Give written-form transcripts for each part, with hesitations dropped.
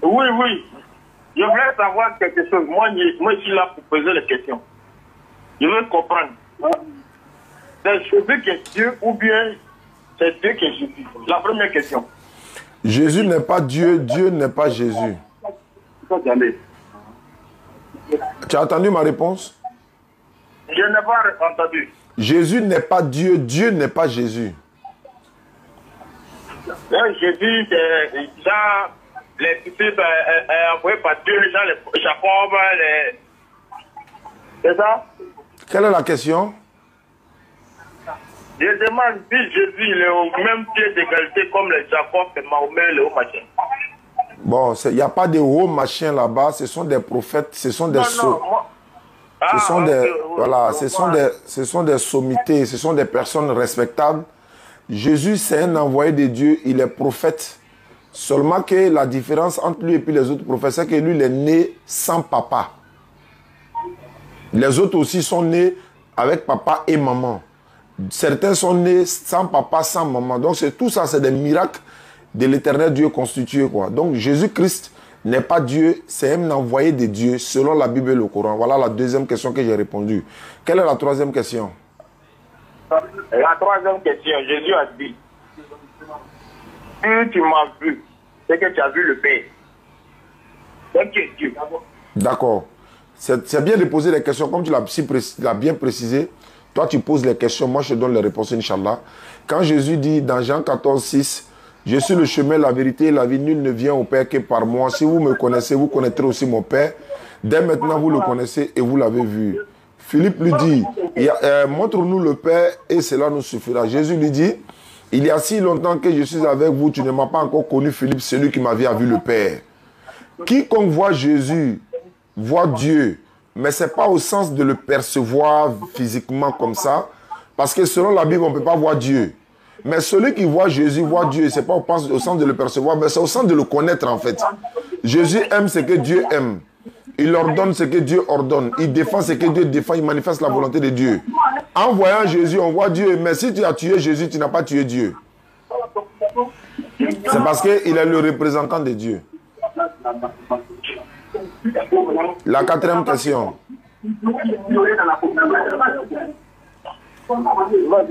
Oui, oui. Je voulais savoir quelque chose. Moi, je suis là pour poser les questions. Je veux comprendre. C'est Jésus qui est Dieu ou bien c'est Dieu qui est Jésus? La première question. Jésus n'est pas Dieu, Dieu n'est pas Jésus. Tu as entendu ma réponse? Je n'ai pas entendu. Jésus n'est pas Dieu, Dieu n'est pas Jésus. Jésus, Jean, les disciples envoyés par Dieu, Jacob, c'est ça? Quelle est la question? Je demande si Jésus il est au même pied d'égalité comme les Jacob et Mahomet, le haut machin. Bon, il n'y a pas de hauts machins là-bas, ce sont des prophètes, ce sont des ce sont des sommités, ce sont des personnes respectables. Jésus, c'est un envoyé de Dieu, il est prophète. Seulement que la différence entre lui et puis les autres prophètes, c'est que lui, il est né sans papa. Les autres aussi sont nés avec papa et maman. Certains sont nés sans papa, sans maman. Donc, tout ça, c'est des miracles de l'éternel Dieu constitué, quoi. Donc, Jésus-Christ n'est pas Dieu, c'est un envoyé de Dieu, selon la Bible et le Coran. Voilà la deuxième question que j'ai répondu. Quelle est la troisième question? La troisième question, Jésus a dit, si tu m'as vu, c'est que tu as vu le Père. Donc, tu es Dieu. D'accord. C'est bien de poser les questions, comme tu l'as bien précisé. Toi, tu poses les questions, moi, je te donne les réponses, Inch'Allah. Quand Jésus dit dans Jean 14, 6, « Je suis le chemin, la vérité et la vie, nul ne vient au Père que par moi. Si vous me connaissez, vous connaîtrez aussi mon Père. Dès maintenant, vous le connaissez et vous l'avez vu. » Philippe lui dit, « Montre-nous le Père et cela nous suffira. » Jésus lui dit, « Il y a si longtemps que je suis avec vous, tu ne m'as pas encore connu, Philippe, celui qui m'avait vu le Père. » Quiconque voit Jésus, voit Dieu. Mais ce n'est pas au sens de le percevoir physiquement comme ça. Parce que selon la Bible, on ne peut pas voir Dieu. Mais celui qui voit Jésus, voit Dieu. Ce n'est pas au sens de le percevoir, mais c'est au sens de le connaître en fait. Jésus aime ce que Dieu aime. Il ordonne ce que Dieu ordonne. Il défend ce que Dieu défend. Il manifeste la volonté de Dieu. En voyant Jésus, on voit Dieu. Mais si tu as tué Jésus, tu n'as pas tué Dieu. C'est parce qu'il est le représentant de Dieu. La quatrième question. Je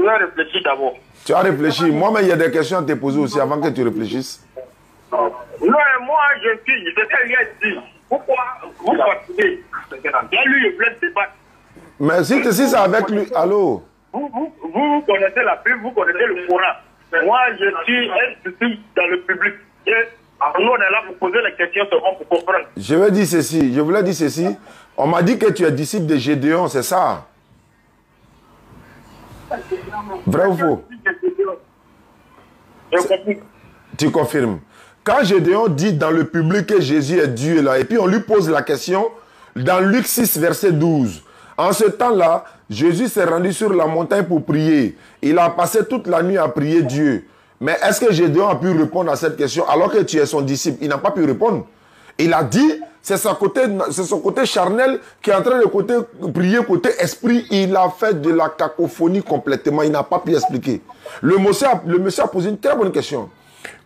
vais réfléchir d'abord. Tu as réfléchi. Moi-même, il y a des questions à te poser aussi avant que tu réfléchisses. Non, moi, je lui ai dit, pourquoi vous continuez? Là, lui, il voulait débattre. Mais si c'est avec lui, allô? Vous connaissez la Bible, vous connaissez le Coran. Moi, je suis ici dans le public. Et nous, on est là pour poser les questions seulement pour comprendre. Je voulais dire ceci. On m'a dit que tu es disciple de Gédéon, c'est ça? Vrai ou faux? Tu confirmes. Quand Gédéon dit dans le public que Jésus est Dieu, là, et puis on lui pose la question, dans Luc 6, verset 12, en ce temps-là, Jésus s'est rendu sur la montagne pour prier. Il a passé toute la nuit à prier Dieu. Mais est-ce que Gédéon a pu répondre à cette question alors que tu es son disciple? Il n'a pas pu répondre. Il a dit, c'est son côté charnel qui est en train de prier côté esprit. Il a fait de la cacophonie complètement. Il n'a pas pu expliquer. Le monsieur a posé une très bonne question.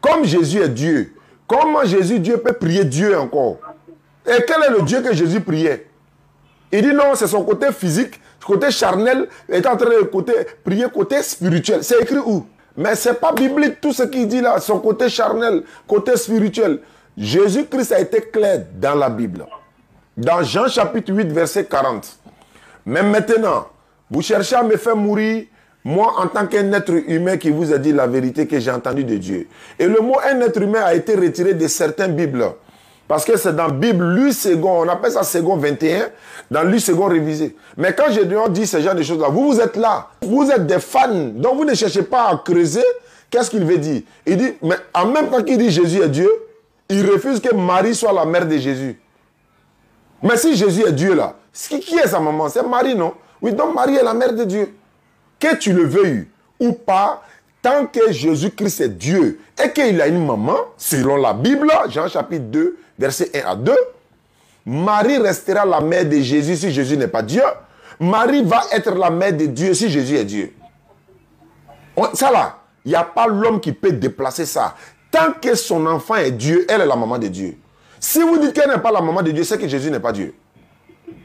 Comme Jésus est Dieu, comment Dieu peut prier Dieu encore? Et quel est le Dieu que Jésus priait? Il dit non, c'est son côté physique, côté charnel, est en train de prier côté spirituel. C'est écrit où? Mais ce n'est pas biblique tout ce qu'il dit là, son côté charnel, côté spirituel. Jésus-Christ a été clair dans la Bible. Dans Jean chapitre 8, verset 40. Mais maintenant, vous cherchez à me faire mourir, moi en tant qu'un être humain qui vous a dit la vérité que j'ai entendue de Dieu. Et le mot un être humain a été retiré de certaines Bibles. Parce que c'est dans la Bible, Luc second, on appelle ça second 21, dans Luc second révisé. Mais quand Gédéon dit ce genre de choses-là, vous êtes là, vous êtes des fans, donc vous ne cherchez pas à creuser, qu'est-ce qu'il veut dire? Il dit, mais en même temps qu'il dit Jésus est Dieu, il refuse que Marie soit la mère de Jésus. Mais si Jésus est Dieu là, qui est sa maman? C'est Marie, non? Oui, donc Marie est la mère de Dieu. Que tu le veuilles ou pas, tant que Jésus-Christ est Dieu et qu'il a une maman, selon la Bible, Jean chapitre 2, verset 1 à 2, Marie restera la mère de Jésus si Jésus n'est pas Dieu. Marie va être la mère de Dieu si Jésus est Dieu. Ça là, il n'y a pas l'homme qui peut déplacer ça. tant que son enfant est Dieu, elle est la maman de Dieu. Si vous dites qu'elle n'est pas la maman de Dieu, c'est que Jésus n'est pas Dieu.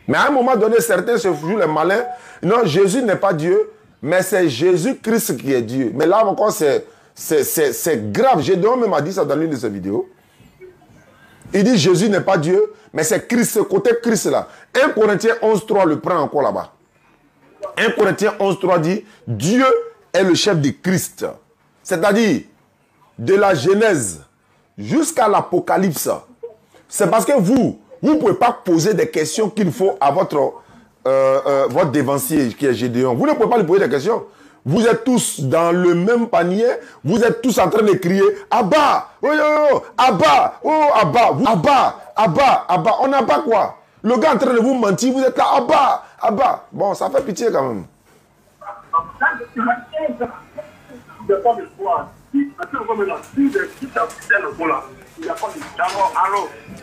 Mais à un moment donné, certains se jouent les malins. Non, Jésus n'est pas Dieu, mais c'est Jésus-Christ qui est Dieu. Mais là encore, c'est grave. Gédéon même a dit ça dans l'une de ses vidéos. Il dit Jésus n'est pas Dieu, mais c'est Christ, ce côté Christ là. 1 Corinthiens 11.3 le prend encore là-bas. 1 Corinthiens 11.3 dit Dieu est le chef de Christ. C'est-à-dire, de la Genèse jusqu'à l'Apocalypse. C'est parce que vous ne pouvez pas poser des questions qu'il faut à votre dévancier qui est Gédéon. Vous ne pouvez pas lui poser des questions. Vous êtes tous dans le même panier. Vous êtes tous en train de crier Abba, oh, oh, oh, Abba, oh, Abba, Abba, Abba, Abba. On n'a pas quoi. Le gars est en train de vous mentir. Vous êtes là, Abba, Abba. Bon, ça fait pitié quand même.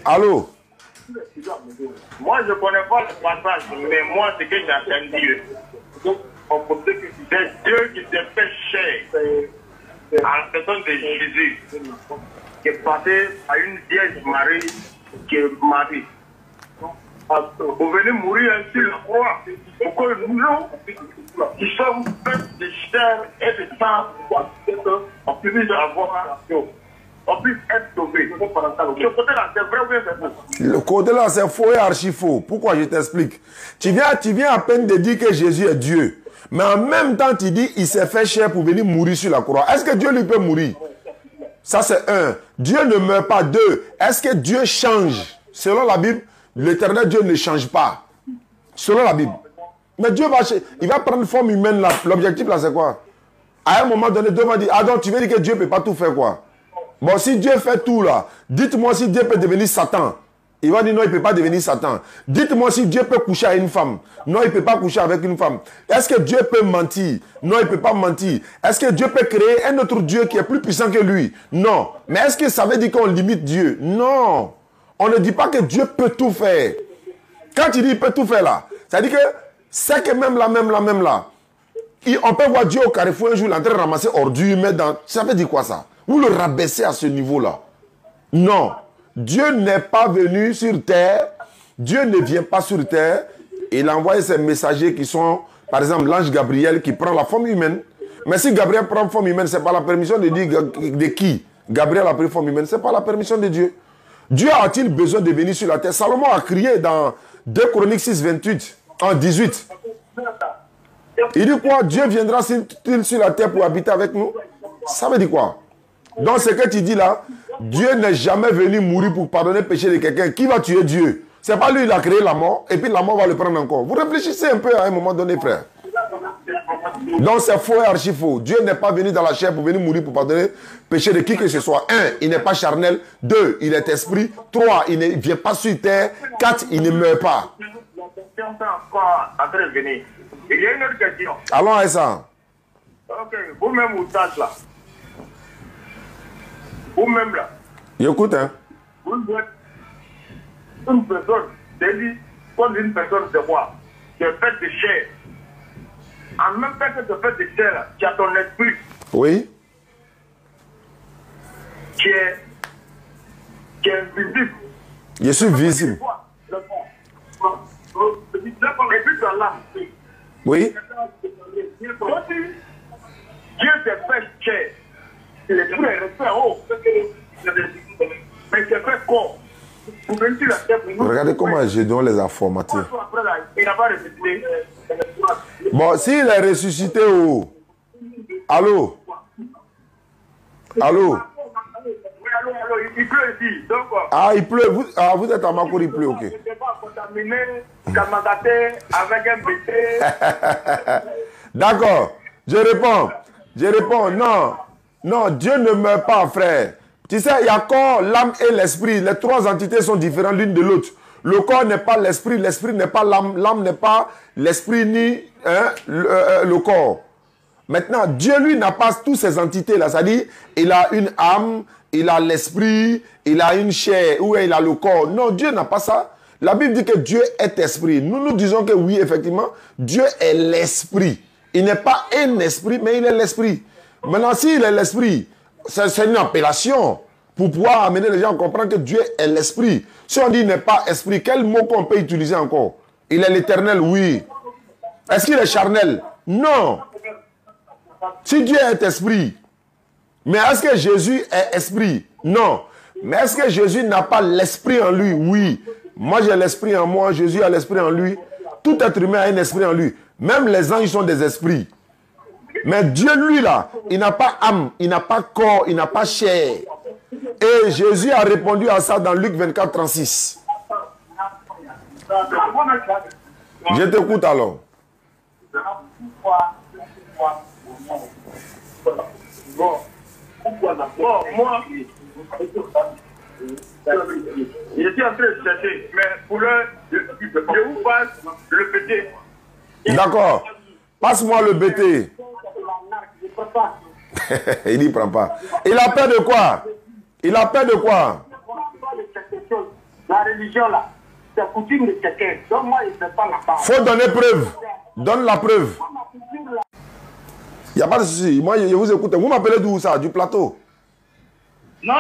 Allô? Moi, je ne connais pas le passage, mais moi, ce que j'ai entendu, c'est Dieu qui s'est fait chair en personne de Jésus, qui est passé à une vierge Marie, qui est Marie. Vous venez mourir sur la croix pour que nous, qui sommes faits de chair et de sang, on puisse avoir, on puisse être sauvés. Ce côté-là, c'est vrai ou bien c'est faux? Le côté-là, c'est faux et archi faux. Pourquoi? Je t'explique. Tu viens à peine de dire que Jésus est Dieu. Mais en même temps, tu dis il s'est fait chair pour venir mourir sur la croix. Est-ce que Dieu lui peut mourir? Ça, c'est un. Dieu ne meurt pas. Deux. Est-ce que Dieu change? Selon la Bible, l'éternel Dieu ne change pas. Selon la Bible. Mais Dieu il va prendre forme humaine là. L'objectif là, c'est quoi? À un moment donné, Dieu va dire, ah donc tu veux dire que Dieu ne peut pas tout faire quoi? Bon, si Dieu fait tout là, dites-moi si Dieu peut devenir Satan. Il va dire non, il ne peut pas devenir Satan. Dites-moi si Dieu peut coucher avec une femme. Non, il ne peut pas coucher avec une femme. Est-ce que Dieu peut mentir? Non, il ne peut pas mentir. Est-ce que Dieu peut créer un autre Dieu qui est plus puissant que lui? Non. Mais est-ce que ça veut dire qu'on limite Dieu? Non. On ne dit pas que Dieu peut tout faire. Quand il dit il peut tout faire là, ça veut dire que c'est que même là, on peut voir Dieu au carrefour un jour, il est en train de ramasser ordures, mais ça veut dire quoi ça? Vous le rabaissez à ce niveau-là. Non. Dieu n'est pas venu sur terre. Dieu ne vient pas sur terre. Il a envoyé ses messagers qui sont, par exemple, l'ange Gabriel qui prend la forme humaine. Mais si Gabriel prend forme humaine, ce n'est pas la permission de dire de qui Gabriel a pris forme humaine. Ce n'est pas la permission de Dieu. Dieu a-t-il besoin de venir sur la terre? Salomon a crié dans 2 Chroniques 6, 28, en 18. Il dit quoi? Dieu viendra-t-il sur la terre pour habiter avec nous? Ça veut dire quoi? Donc ce que tu dis là, Dieu n'est jamais venu mourir pour pardonner le péché de quelqu'un. Qui va tuer Dieu? Ce n'est pas lui qui a créé la mort et puis la mort va le prendre encore. Vous réfléchissez un peu à un moment donné, frère. Donc c'est faux et archi faux. Dieu n'est pas venu dans la chair pour venir mourir pour pardonner le péché de qui que ce soit. 1, il n'est pas charnel. 2, il est esprit. 3, il ne vient pas sur terre. 4, il ne meurt pas. Il y a une autre question. Allons à ça. Ok, vous-même vous tâchez là. Vous-même là. Écoute, hein. Vous êtes une personne, c'est-à-dire, comme une personne de quoi? Qui est faite de chair. En même temps que tu es faite de chair, tu as ton esprit. Oui. Qui est visible. Je suis visible. Et puis tu as l'âme. Oui. Dieu s'est fait chair. L'esprit est resté en haut. Mais c'est fait corps. Regardez comment Gédéon les a formatés. Il n'a pas ressuscité. Bon, s'il est ressuscité, oh. Allô? Allô? Il pleut ici. Donc, ah, il pleut. Vous êtes à Makour, il pleut, ok. je ne sais pas contaminé, Kamagaté, avec un bébé. D'accord. Je réponds. Non, Dieu ne meurt pas, frère. Tu sais, il y a corps, l'âme et l'esprit. Les trois entités sont différentes l'une de l'autre. Le corps n'est pas l'esprit n'est pas l'âme n'est pas l'esprit ni le corps. Maintenant, Dieu, lui, n'a pas toutes ces entités-là. C'est-à-dire, il a une âme, il a l'esprit, il a une chair, ou il a le corps. Non, Dieu n'a pas ça. La Bible dit que Dieu est esprit. Nous disons que oui, effectivement, Dieu est l'esprit. Il n'est pas un esprit, mais il est l'esprit. Maintenant, s'il est l'esprit, c'est une appellation pour pouvoir amener les gens à comprendre que Dieu est l'esprit. Si on dit n'est pas esprit, quel mot qu'on peut utiliser encore? Il est l'éternel, oui. Est-ce qu'il est charnel? Non. Si Dieu est esprit, mais est-ce que Jésus est esprit? Non. Mais est-ce que Jésus n'a pas l'esprit en lui? Oui. Moi j'ai l'esprit en moi, Jésus a l'esprit en lui. Tout être humain a un esprit en lui. Même les anges sont des esprits. Mais Dieu, lui, là, il n'a pas âme, il n'a pas corps, il n'a pas chair. Et Jésus a répondu à ça dans Luc 24, 36. Je t'écoute alors. Bon, moi, je suis en train de chercher, mais pour je vous passe le BT. D'accord. Passe-moi le BT. Il n'y prend pas. Il a peur de quoi? Il a peur de quoi? La religion là, c'est coutume de quelqu'un. Donc moi, je ne sais pas la part. Faut donner preuve. Donne la preuve. Il n'y a pas de souci. Moi, je vous écoute. Vous m'appelez d'où ça? Du plateau? Non,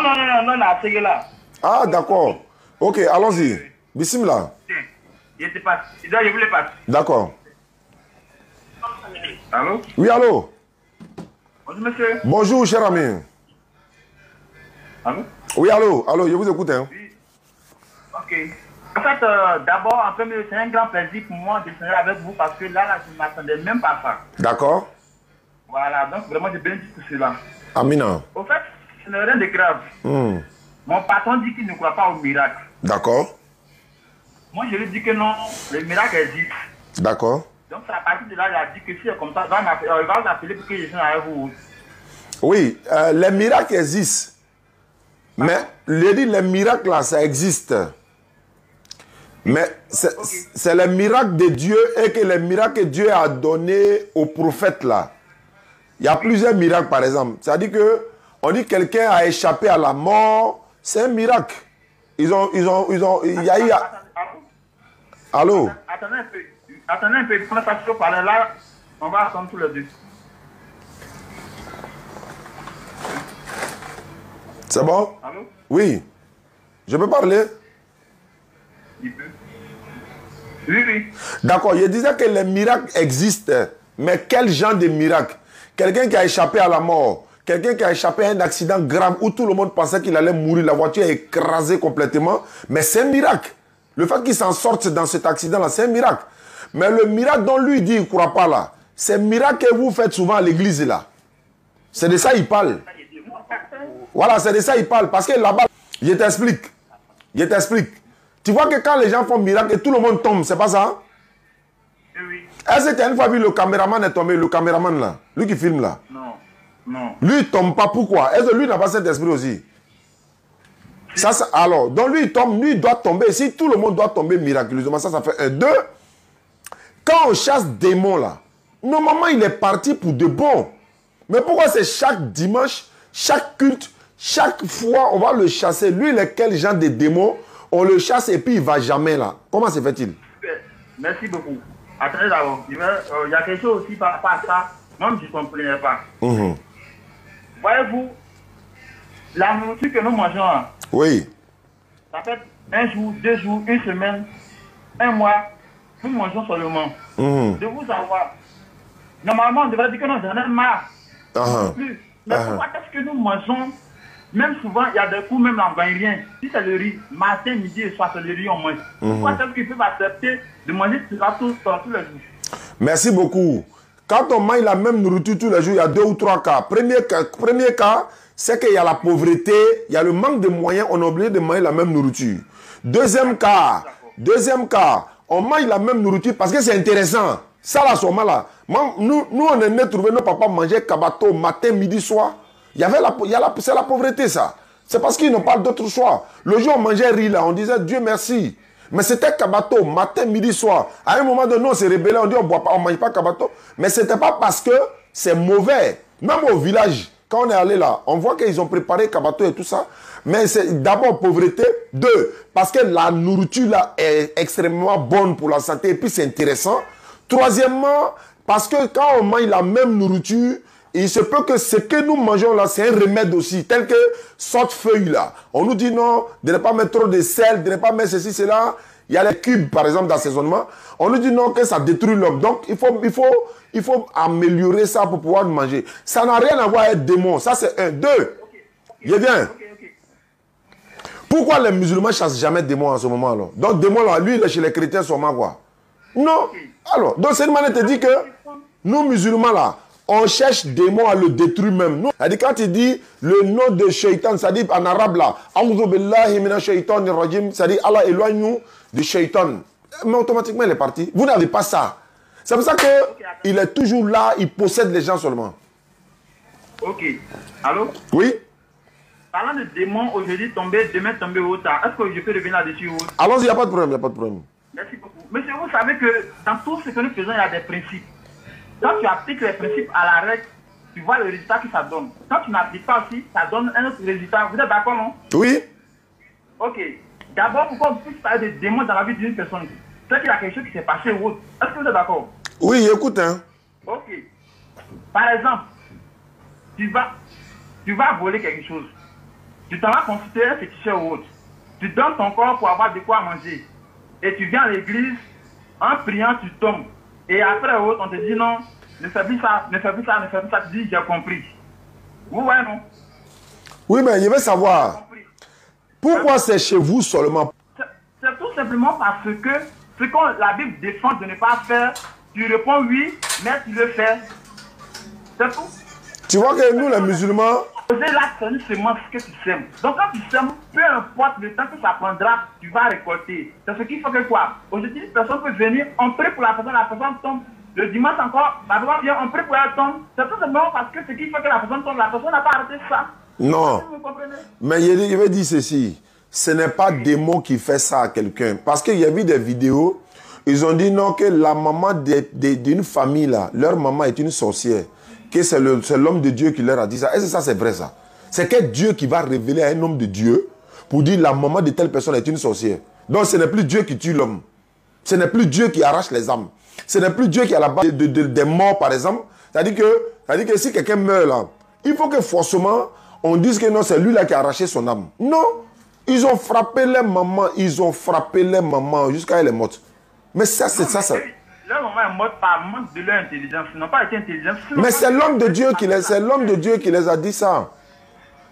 c'est là. Ah, d'accord. Ok, allons-y. Bismillah. Je ne sais pas. Je voulais pas. D'accord. Allô? Oui, allô? Bonjour, monsieur. Bonjour, cher ami. Allô? Oui, allô? Allô, je vous écoute. Hein? Oui. Ok. En fait, d'abord, en premier lieu, c'est un grand plaisir pour moi de s'échanger avec vous parce que là, je ne m'attendais même pas à ça. D'accord. Voilà, donc vraiment, je bénis tout cela. Amina. Au fait, ce n'est rien de grave. Mon patron dit qu'il ne croit pas au miracle. D'accord. Moi, je lui dis que non, le miracle existe. D'accord. Donc, c'est à partir de là, il a dit que si c'est comme ça, il va vous appeler pour que je sois avec vous. Oui, les miracles existent. Mais, je dis, les miracles là, ça existe. Mais c'est les miracles de Dieu et que les miracles que Dieu a donnés aux prophètes là. Il y a plusieurs miracles par exemple. C'est-à-dire que on dit que quelqu'un a échappé à la mort, c'est un miracle. Il y a eu... Allô? Attendez un peu, prenez ça sur parler là, on va attendre tous les deux. C'est bon? Allô? Oui. Je peux parler? Il peut. Oui. D'accord, je disais que les miracles existent. Mais quel genre de miracle? Quelqu'un qui a échappé à la mort, quelqu'un qui a échappé à un accident grave où tout le monde pensait qu'il allait mourir, la voiture est écrasée complètement, mais c'est un miracle. Le fait qu'il s'en sorte dans cet accident-là, c'est un miracle. Mais le miracle dont lui dit qu'il ne croit pas là, c'est le miracle que vous faites souvent à l'église là. C'est de ça qu'il parle. Voilà, c'est de ça qu'il parle. Parce que là-bas, je t'explique. Tu vois que quand les gens font miracle et tout le monde tombe, c'est pas ça? Oui. Est-ce que tu as une fois vu le caméraman est tombé, le caméraman là, lui qui filme là? Non. Lui il tombe pas, pourquoi? Est-ce que lui n'a pas cet esprit aussi? Ça, alors, donc lui il tombe, lui il doit tomber. Si tout le monde doit tomber miraculeusement, ça fait un. Deux, quand on chasse démon là, normalement il est parti pour de bon. Mais pourquoi c'est chaque dimanche, chaque culte, chaque fois on va le chasser? Lui il est quel genre de démon? On le chasse et puis il ne va jamais là. Comment se fait-il? Merci beaucoup. Attendez d'abord. Il y a quelque chose aussi par rapport à ça. Même je ne comprenais pas. Voyez-vous, la nourriture que nous mangeons, oui. Ça fait un jour, 2 jours, une semaine, un mois, nous mangeons seulement. De vous savoir. Normalement, on devrait dire que non, j'en ai marre. Plus. Mais pourquoi est-ce que nous mangeons? Même souvent, il y a des coups, même en rien. Si c'est le riz, matin, midi et soir, c'est le riz, on mange. Pourquoi est-ce qu'ils peuvent accepter de manger cela tous les jours? Merci beaucoup. Quand on mange la même nourriture tous les jours, il y a 2 ou 3 cas. Premier cas, c'est qu'il y a la pauvreté, il y a le manque de moyens, on a oublié de manger la même nourriture. Deuxième cas, on mange la même nourriture parce que c'est intéressant. Ça là, sûrement là. Nous, on est nés trouver nos papas manger kabato matin, midi, soir. C'est la pauvreté, ça. C'est parce qu'ils n'ont pas d'autre choix. Le jour, on mangeait riz, là, on disait Dieu merci. Mais c'était kabato, matin, midi, soir. À un moment donné, on s'est rébellé, on dit on ne mange pas kabato. Mais ce n'était pas parce que c'est mauvais. Même au village, quand on est allé là, on voit qu'ils ont préparé kabato et tout ça. Mais c'est d'abord pauvreté. 2, parce que la nourriture là est extrêmement bonne pour la santé et puis c'est intéressant. Troisièmement, parce que quand on mange la même nourriture, il se peut que ce que nous mangeons là, c'est un remède aussi, tel que sorte feuille là. On nous dit non, de ne pas mettre trop de sel, de ne pas mettre ceci, cela. Il y a les cubes, par exemple, d'assaisonnement. On nous dit non, que ça détruit l'homme. Donc, il faut améliorer ça pour pouvoir manger. Ça n'a rien à voir avec démon. Ça, c'est un. Deux. Je viens. Pourquoi les musulmans ne chassent jamais démons en ce moment-là? Donc, démon là, lui, il est chez les chrétiens seulement quoi? Non. Alors, donc, cette manière te dit que nous, musulmans là, on cherche démon à le détruire même. Nous, quand il dit le nom de shaitan, ça dit en arabe là, A'udhu billahi minash shaitanir rajim, ça dit Allah éloigne-nous du shaitan. Mais automatiquement il est parti. Vous n'avez pas ça. C'est pour ça qu'il est toujours là, il possède les gens seulement. Ok. Allô? Oui? Parlant de démons, aujourd'hui tombé, demain tombé au tard. Est-ce que je peux revenir là-dessus? Allons-y, il n'y a pas de problème, il n'y a pas de problème. Merci beaucoup. Monsieur, vous savez que dans tout ce que nous faisons, il y a des principes. Quand tu appliques les principes à la règle, tu vois le résultat que ça donne. Quand tu n'appliques pas aussi, ça donne un autre résultat. Vous êtes d'accord, non? Oui. Ok. D'abord, pourquoi on puisse parler de démons dans la vie d'une personne? C'est qu'il y a quelque chose qui s'est passé ou autre. Est-ce que vous êtes d'accord? Oui, écoute, hein. Ok. Par exemple, tu vas voler quelque chose. Tu t'en vas consulter un féticheur ou autre. Tu donnes ton corps pour avoir de quoi manger. Et tu viens à l'église, en priant, tu tombes. Et après, autre, on te dit non, ne fais plus ça, ne fais plus ça, ne fais plus ça. Tu dis, j'ai compris. Vous voyez, non? Oui, mais je veux savoir, pourquoi c'est chez vous seulement? C'est tout simplement parce que ce que la Bible défend de ne pas faire, tu réponds oui, mais tu le fais. C'est tout. Tu vois que nous, les musulmans... Là, c'est une semence que tu sèmes. Donc quand tu sèmes, peu importe le temps que ça prendra, tu vas récolter. C'est ce qu'il faut que quoi? Aujourd'hui, une personne peut venir, on prie pour la personne tombe. Le dimanche encore, la personne vient, on prie pour elle tombe. C'est tout simplement parce que ce qui fait que la personne tombe, la personne n'a pas arrêté ça. Non. Mais je vais dire ceci. Ce n'est pas démon qui fait ça à quelqu'un. Parce qu'il y a eu des vidéos, ils ont dit non, que la maman d'une famille là, leur maman est une sorcière. Que c'est l'homme de Dieu qui leur a dit ça. Est-ce que ça c'est vrai ça? C'est que Dieu qui va révéler à un homme de Dieu pour dire la maman de telle personne est une sorcière. Donc ce n'est plus Dieu qui tue l'homme. Ce n'est plus Dieu qui arrache les âmes. Ce n'est plus Dieu qui a la base des morts par exemple. C'est-à-dire que si quelqu'un meurt là, il faut que forcément on dise que non, c'est lui là qui a arraché son âme. Non. Ils ont frappé les mamans. Ils ont frappé les mamans jusqu'à elle est morte. Mais ça c'est ça. Leur maman est morte par manque de leur intelligence. Ils n'ont pas été intelligents. Mais c'est l'homme de Dieu qui les a dit ça.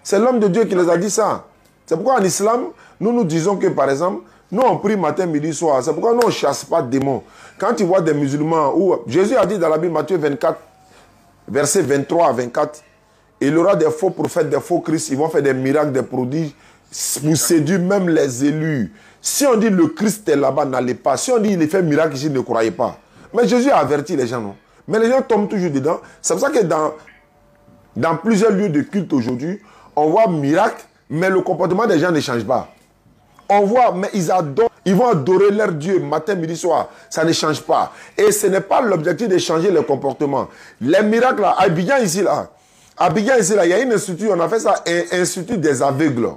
C'est l'homme de Dieu qui les a dit ça. C'est pourquoi en islam, nous disons que par exemple, nous on prie matin, midi, soir. C'est pourquoi nous on ne chasse pas de démons. Quand tu vois des musulmans, où Jésus a dit dans la Bible, Matthieu 24, versets 23 à 24, il y aura des faux prophètes, des faux Christ, ils vont faire des miracles, des prodiges, pour séduire même les élus. Si on dit le Christ est là-bas, n'allez pas. Si on dit il fait miracle ici, ne croyez pas. Mais Jésus a averti les gens, non? Mais les gens tombent toujours dedans. C'est pour ça que dans plusieurs lieux de culte aujourd'hui, on voit miracle, mais le comportement des gens ne change pas. On voit, mais ils vont adorer leur Dieu matin, midi, soir. Ça ne change pas. Et ce n'est pas l'objectif de changer le comportement. Les miracles, là, à Abidjan ici, là, il y a une institut, on a fait ça, un institut des aveugles.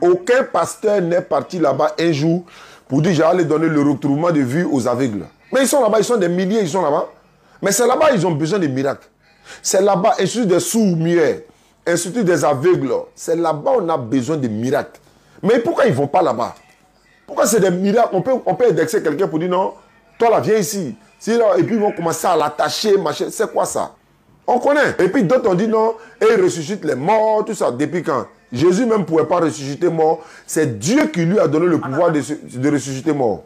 Aucun pasteur n'est parti là-bas un jour pour dire j'allais donner le retrouvement de vue aux aveugles. Mais ils sont là-bas, ils sont des milliers, ils sont là-bas. Mais c'est là-bas ils ont besoin de miracles. C'est là-bas, institut des sourds-muets, institut des aveugles. C'est là-bas on a besoin de miracles. Mais pourquoi ils ne vont pas là-bas? Pourquoi c'est des miracles? On peut indexer quelqu'un pour dire non, toi là, viens ici. Et puis ils vont commencer à l'attacher, machin. C'est quoi ça? On connaît. Et puis d'autres ont dit non, et ils ressuscitent les morts, tout ça. Depuis quand? Jésus même ne pouvait pas ressusciter mort. C'est Dieu qui lui a donné le pouvoir de ressusciter mort.